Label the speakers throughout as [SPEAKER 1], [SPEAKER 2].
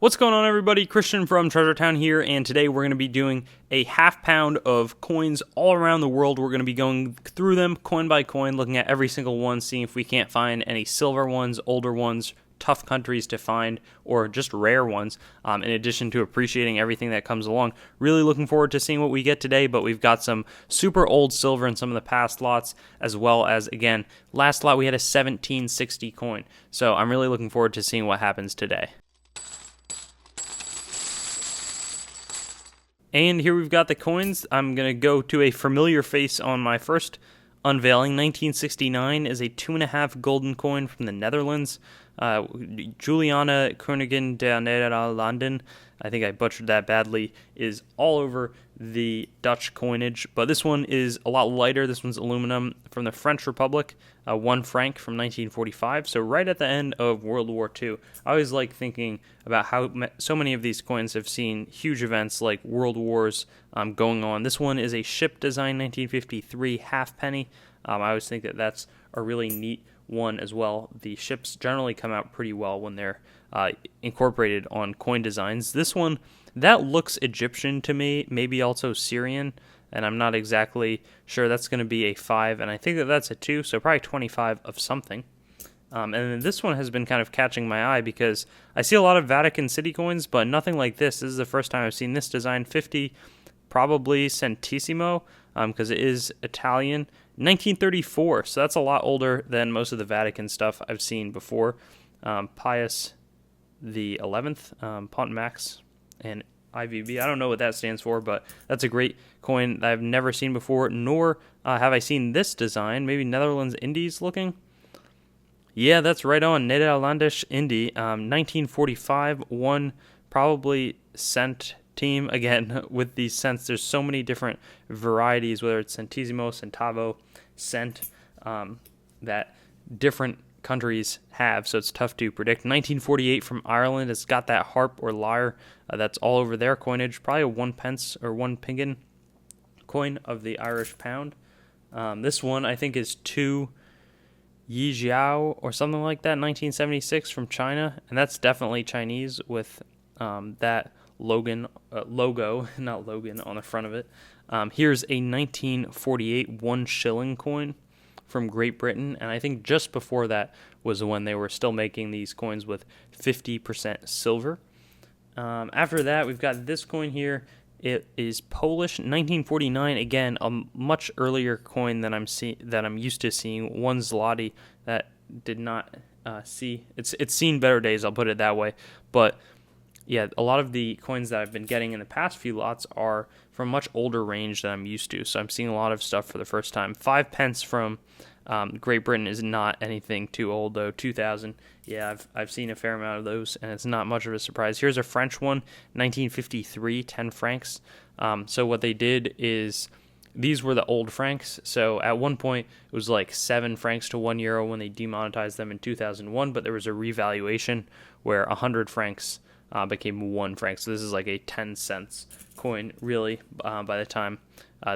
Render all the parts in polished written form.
[SPEAKER 1] What's going on, everybody? Christian from Treasure Town here, and today we're going to be doing a half pound of coins all around the world. We're going to be going through them coin by coin, looking at every single one, seeing if we can't find any silver ones, older ones, tough countries to find, or just rare ones, in addition to appreciating everything that comes along. Really looking forward to seeing what we get today, but we've got some super old silver in some of the past lots, as well as, again, last lot we had a 1760 coin. So I'm really looking forward to seeing what happens today. And here we've got the coins. I'm going to go to a familiar face on my first unveiling. 1969 is a 2.5 golden coin from the Netherlands. Juliana Koningen de Nederlanden, I think I butchered that badly, is all over the Dutch coinage. But this one is a lot lighter. This one's aluminum from the French Republic, 1 franc from 1945. So right at the end of World War II. I always like thinking about how so many of these coins have seen huge events like world wars going on. This one is a ship design 1953 halfpenny. I always think that that's a really neat one as well. The ships generally come out pretty well when they're incorporated on coin designs. This one, that looks Egyptian to me, maybe also Syrian, and I'm not exactly sure. That's going to be a 5, and I think that that's a 2, so probably 25 of something. And then this one has been kind of catching my eye because I see a lot of Vatican City coins, but nothing like this. This is the first time I've seen this design. 50, probably Centesimo, because it is Italian. 1934, so that's a lot older than most of the Vatican stuff I've seen before. Pius the 11th, Pontimax, and IVB. I don't know what that stands for, but that's a great coin that I've never seen before, nor have I seen this design. Maybe Netherlands Indies looking. Yeah, that's right on. Nederlandisch Indie, 1945, one probably cent team. Again, with these cents, there's so many different varieties, whether it's centesimo, centavo, cent, that different countries have, so it's tough to predict. 1948 from Ireland, it's got that harp or lyre that's all over their coinage. Probably a 1 pence or 1 pingen coin of the Irish pound. This one, I think, is 2 Yijiao or something like that, 1976 from China, and that's definitely Chinese with that logo, not Logan, on the front of it. Here's a 1948 1 shilling coin from Great Britain, and I think just before that was when they were still making these coins with 50% silver. After that, we've got this coin here. It is Polish, 1949. Again, a much earlier coin than I'm used to seeing. 1 zloty that did not see it's seen better days. I'll put it that way. But yeah, a lot of the coins that I've been getting in the past few lots are from much older range than I'm used to. So I'm seeing a lot of stuff for the first time. 5 pence from Great Britain is not anything too old, though. 2000. Yeah, I've seen a fair amount of those, and it's not much of a surprise. Here's a French one, 1953, 10 francs. So what they did is these were the old francs. So at one point, it was like 7 francs to 1 euro when they demonetized them in 2001, but there was a revaluation where 100 francs became 1 franc. So this is like a 10 cents coin, really, by the time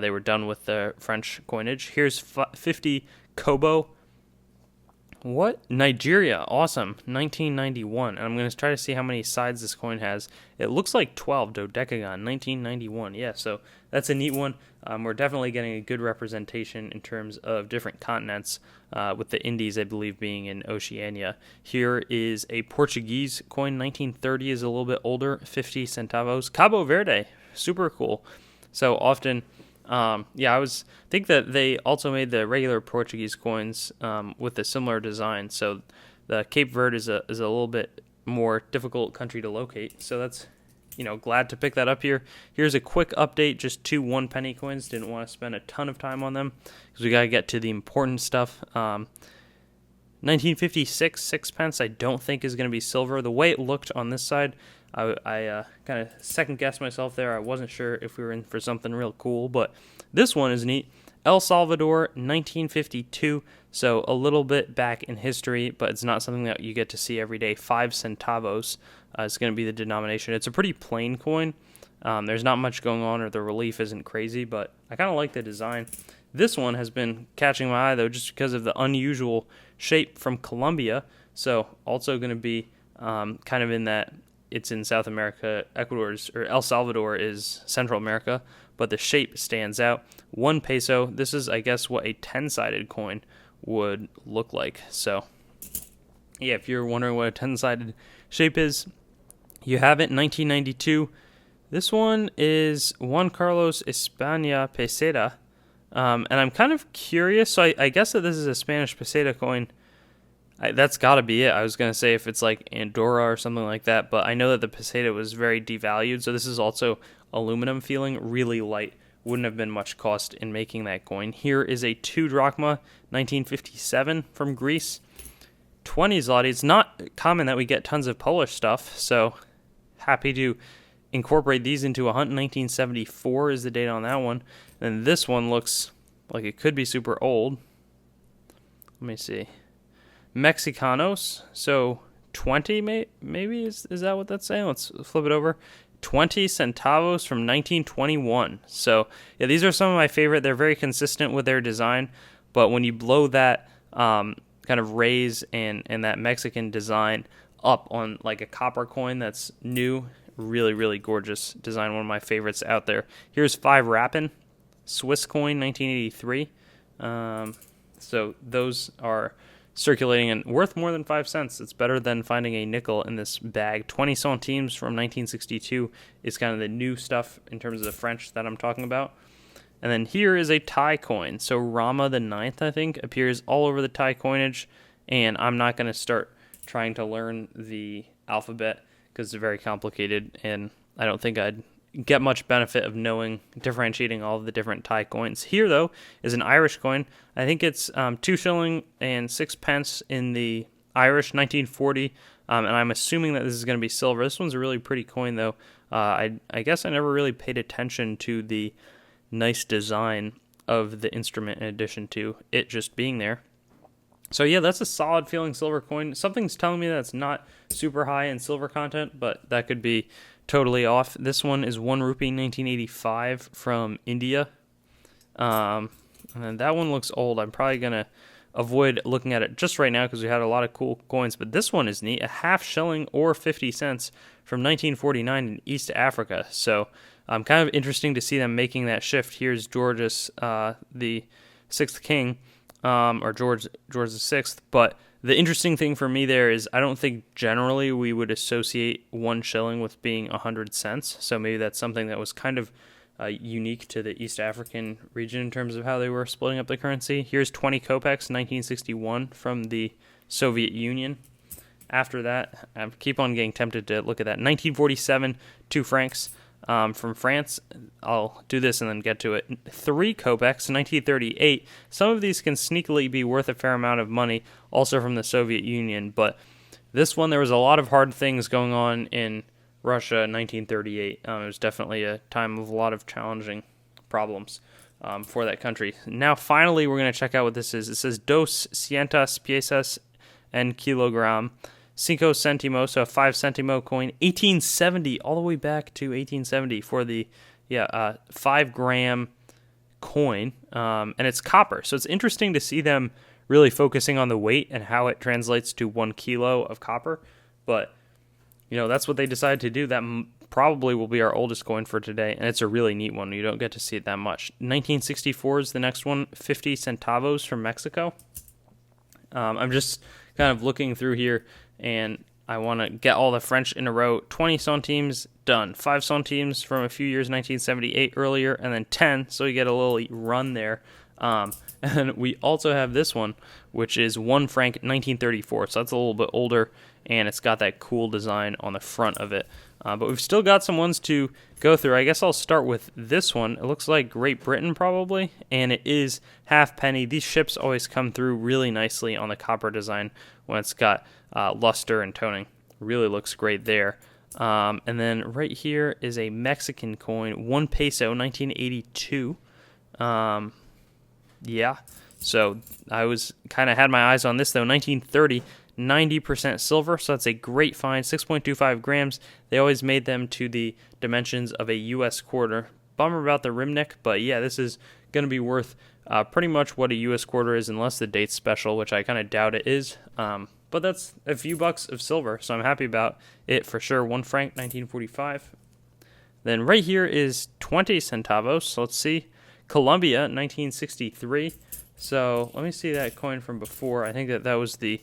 [SPEAKER 1] they were done with the French coinage. Here's 50 Kobo. What? Nigeria. Awesome. 1991. And I'm going to try to see how many sides this coin has. It looks like 12. Dodecagon. 1991. Yeah, so that's a neat one. We're definitely getting a good representation in terms of different continents, with the Indies, I believe, being in Oceania. Here is a Portuguese coin. 1930 is a little bit older. 50 centavos. Cabo Verde. Super cool. So often... I think that they also made the regular Portuguese coins with a similar design. So the Cape Verde is a little bit more difficult country to locate. So that's, glad to pick that up here. Here's a quick update, just 2 1-penny coins. Didn't want to spend a ton of time on them because we got to get to the important stuff. 1956 6 pence I don't think is going to be silver. The way it looked on this side, I kind of second-guessed myself there. I wasn't sure if we were in for something real cool, but this one is neat. El Salvador, 1952, so a little bit back in history, but it's not something that you get to see every day. 5 centavos is going to be the denomination. It's a pretty plain coin. There's not much going on, or the relief isn't crazy, but I kind of like the design. This one has been catching my eye, though, just because of the unusual shape from Colombia, so also going to be kind of in that it's in South America. El Salvador is Central America, but the shape stands out. 1 peso. This is, I guess, what a 10-sided coin would look like. So, yeah, if you're wondering what a 10-sided shape is, you have it. 1992. This one is Juan Carlos España peseta. And I'm kind of curious. So I guess that this is a Spanish peseta coin. That's got to be it. I was going to say if it's like Andorra or something like that, but I know that the peseta was very devalued. So this is also aluminum feeling, really light. Wouldn't have been much cost in making that coin. Here is a 2 drachma, 1957 from Greece. 20 zloty. It's not common that we get tons of Polish stuff, so happy to incorporate these into a hunt. 1974 is the date on that one. And this one looks like it could be super old. Let me see. Mexicanos, so 20 maybe is that what that's saying? Let's flip it over. 20 centavos from 1921. So yeah, these are some of my favorite. They're very consistent with their design, but when you blow that kind of raise and that Mexican design up on like a copper coin that's new, really, really gorgeous design. One of my favorites out there. Here's 5 Rappin, Swiss coin, 1983. So those are circulating and worth more than 5 cents. It's better than finding a nickel in this bag. 20 centimes from 1962 is kind of the new stuff in terms of the French that I'm talking about. And then here is a Thai coin. So Rama the Ninth, I think, appears all over the Thai coinage. And I'm not going to start trying to learn the alphabet because it's very complicated. And I don't think I'd get much benefit of differentiating all of the different Thai coins. Here, though, is an Irish coin. I think it's 2 shilling and 6 pence in the Irish, 1940, and I'm assuming that this is going to be silver. This one's a really pretty coin, though. I guess I never really paid attention to the nice design of the instrument in addition to it just being there. So yeah, that's a solid feeling silver coin. Something's telling me that it's not super high in silver content, but that could be totally off. This one is 1 rupee 1985 from India. And then that one looks old. I'm probably going to avoid looking at it just right now because we had a lot of cool coins. But this one is neat. A half shilling or 50 cents from 1949 in East Africa. So kind of interesting to see them making that shift. Here's George's, the 6th king, or George the 6th. But the interesting thing for me there is I don't think generally we would associate 1 shilling with being 100 cents. So maybe that's something that was kind of unique to the East African region in terms of how they were splitting up the currency. Here's 20 kopecks, 1961 from the Soviet Union. After that, I keep on getting tempted to look at that. 1947, 2 francs from France. I'll do this and then get to it. 3 kopecks, 1938. Some of these can sneakily be worth a fair amount of money, also from the Soviet Union, but this one, there was a lot of hard things going on in Russia in 1938. It was definitely a time of a lot of challenging problems for that country. Now, finally, we're going to check out what this is. It says dos cientas piezas en kilogram, 5 centimos, so a 5 centimo coin, 1870, all the way back to 1870 for the 5-gram coin, and it's copper. So it's interesting to see them really focusing on the weight and how it translates to 1 kilo of copper, but that's what they decided to do. That probably will be our oldest coin for today, and it's a really neat one. You don't get to see it that much. 1964 is the next one, 50 centavos from Mexico. I'm just kind of looking through here, and I want to get all the French in a row. 20 centimes, done. 5 centimes from a few years, 1978 earlier, and then 10, so you get a little run there. And we also have this one, which is 1 franc 1934, so that's a little bit older, and it's got that cool design on the front of it. But we've still got some ones to go through. I guess I'll start with this one. It looks like Great Britain probably, and it is halfpenny. These ships always come through really nicely on the copper design when it's got luster and toning. Really looks great there. And then right here is a Mexican coin, 1 peso, 1982. Yeah, so I was kind of had my eyes on this though. 1930, 90% silver, so that's a great find. 6.25 grams. They always made them to the dimensions of a U.S. quarter. Bummer about the rim neck, but yeah, this is going to be worth pretty much what a U.S. quarter is, unless the date's special, which I kind of doubt it is. but that's a few bucks of silver, so I'm happy about it for sure. 1 franc, 1945. Then right here is 20 centavos. So let's see. Colombia, 1963. So let me see that coin from before. I think that was the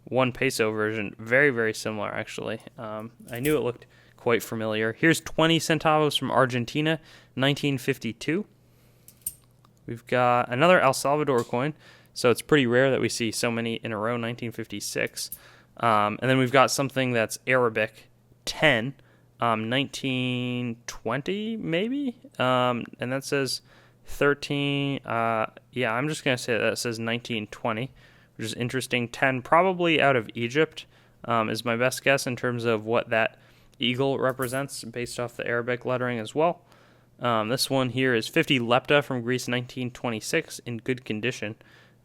[SPEAKER 1] 1 peso version. Very, very similar, actually. I knew it looked quite familiar. Here's 20 centavos from Argentina, 1952. We've got another El Salvador coin. So it's pretty rare that we see so many in a row, 1956. And then we've got something that's Arabic, 10. 1920 maybe, and that says 13. Yeah, I'm just gonna say that says 1920, which is interesting. 10 probably out of Egypt, is my best guess in terms of what that eagle represents based off the Arabic lettering as well. This one here is 50 lepta from Greece, 1926, in good condition.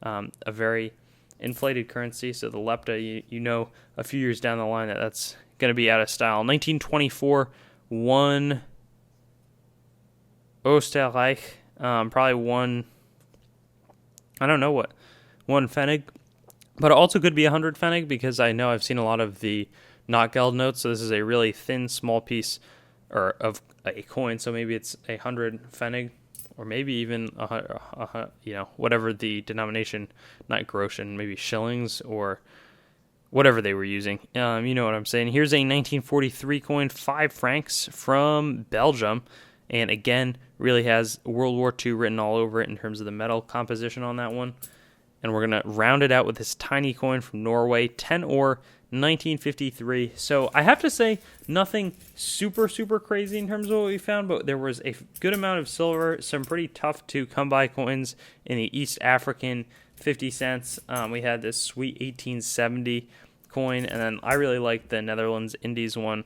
[SPEAKER 1] A very inflated currency, so the lepta, you know, a few years down the line that's going to be out of style. 1924, 1 Österreich, probably 1, I don't know what, 1 Pfennig, but it also could be 100 Pfennig because I know I've seen a lot of the not geld notes, so this is a really thin, small piece of a coin, so maybe it's 100 Pfennig, or maybe even whatever the denomination, not groschen, maybe shillings or whatever they were using. You know what I'm saying. Here's a 1943 coin, 5 francs from Belgium. And again, really has World War II written all over it in terms of the metal composition on that one. And we're going to round it out with this tiny coin from Norway, 10 ore, 1953. So I have to say, nothing super, super crazy in terms of what we found, but there was a good amount of silver, some pretty tough to come by coins in the East African 50 cents. We had this sweet 1870 coin, and then I really liked the Netherlands Indies one,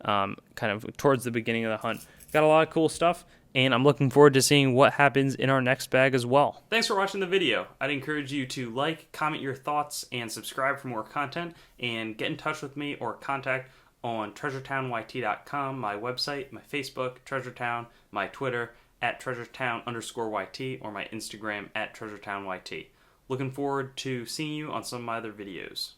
[SPEAKER 1] kind of towards the beginning of the hunt. Got a lot of cool stuff, and I'm looking forward to seeing what happens in our next bag as well. Thanks for watching the video. I'd encourage you to like, comment your thoughts, and subscribe for more content, and get in touch with me or contact on treasuretown.yt.com, my website, my Facebook, TreasureTown, my Twitter, @treasuretown_YT, or my Instagram, @treasuretownyt. Looking forward to seeing you on some of my other videos.